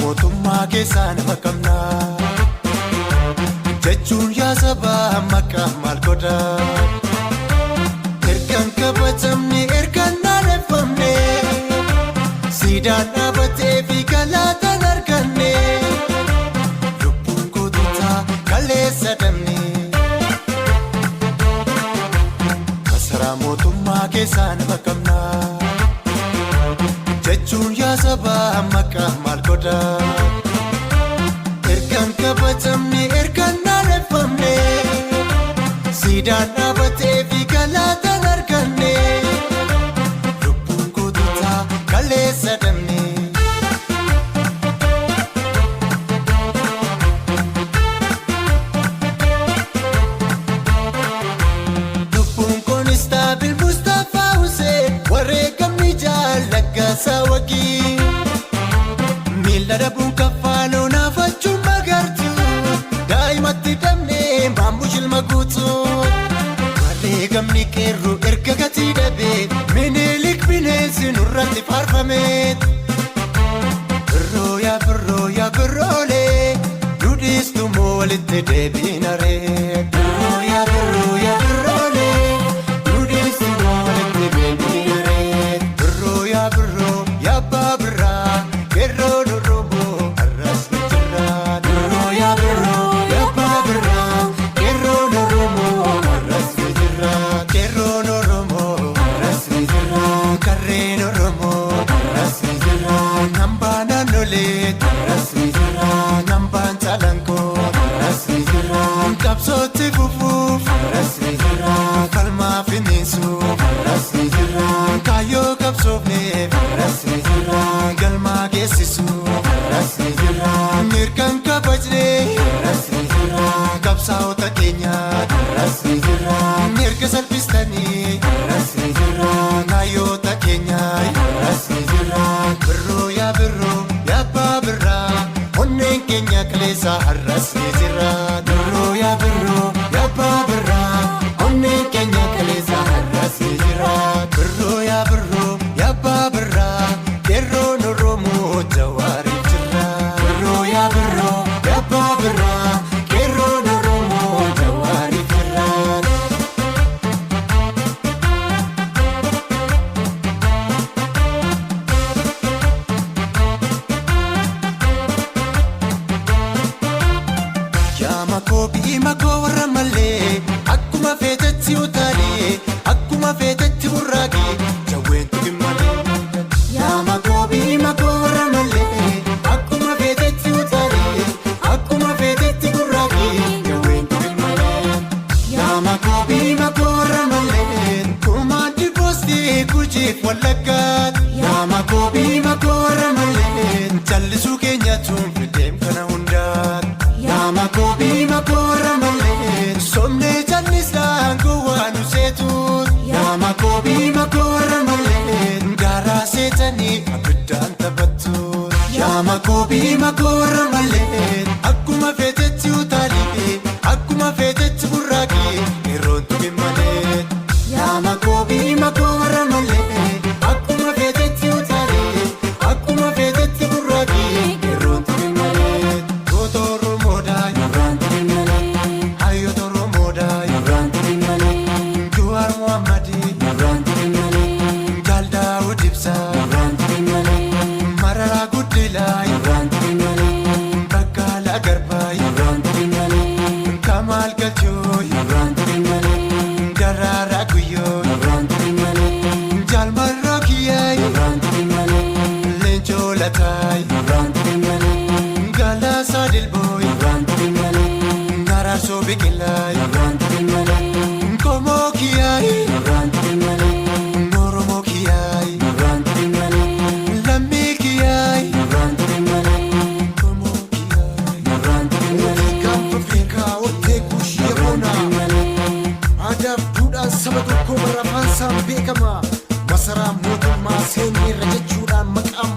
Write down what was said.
Mootummaa keessaa nama qabna jechuun yaa sabaa maqaa maal godha ergaan kabajamne ergaan naaneffamne siidaan dhaabatee fi galaataan arganne lubbuun goototaa kaleessa dhabne masaraa mootummaa keessaa nama qabna jechuun yaa sabaa maqaa maal godha ergaan kabajamne ergaan naaneffamne siidaan dhaabatee fi galaataan arganne lubbuun goototaa kaleessa dhabne lubbuun koonistaabil Mustafaa Huseen wareegamni jaallaggasaa wagii miila dhabuun kaffaaloo naafachuun magartu daa'imatti dhabnee maammush ilma guutu wareegamni qeerroo erga gatii dhabee Minilik bineensi nurratti faarfame birroo yaa birroolee dudhiistu moo walitti deebiinaree birroo yaa birroolee dudhiistu moo walitti deebiinaree birroo yaa abbaa birraa qeerroo nurrumoo arras ni jirra birroo yaa abbaa birraa qeerroo nurrumoo arras ni jirra qeerroo nurrumoo arras ni jirra karreen oromoo arras ni jirra nambaan naannolee arras ni jirra nambaan calankoo arras ni jirra qabsootti fufuuf arras ni jirra falmaa finiinsuuf arras ni jirra kaayyoo qabsoofneef arras ni jirra galmaa geessisuuf arras ni jirra mirgaan kabajnee arras ni jirra qabsaa'ota keenya arras ni jirra mirga salphistanii arras ni jirra kaayyoota keenya arras ni jirra birroo yaa abbaa birraa onneen keenya kaleessa arras ni jirra birroo yaa abbaa birraa onneen keenya kaleessa arras ni jirra birroo yaa abbaa birraa qeerroon oromoo jawaariif jirra birroo yaa abbaa birraa qeerroon oromoo jawaariif jirra. Yaa makoo bi'i makoo warra mallee akkuma feetetti utaalee akkuma feetetti burraaqee jawween tuqi malee yaa makoo bi'i makoo warra mallee akkuma feetetti utaalee akkuma feetetti burraaqee jawween tuqi malee yaa makoo bi'i makoo warra mallee kumaandi boostii gujiif wallaggaat yaa makoo bi'i makoo warra mallee jallisuu keenyatuun fideem kana hundaat yaa makoo bi'i makoo warra mallee somnee jallisaan gowwaan useetuut yaa makoo bi'i makoo warra mallee gaaraa seetanii abiddaan taphattuut yaa makoo bi'i makoo warra mallee akkuma feetetti utaalee akkuma feetetti burraaqee qeerroon tuqi malee yaa makoo bi'i makoo warra mallee akkuma feetetti utaalee akkuma feetetti burraaqee qeerroon tuqi malee goota oromoodhaa yorraan tuqi malee hayyoota oromoodhaa yorraan tuqi malee Jawaar Mohammadii yorraan tuqi malee Jaal Daawud Ibsaa yorraan tuqi malee Mararaa Guddilaa yorraan tuqi malee mootummaa seenii irra jechuudhaan maqaan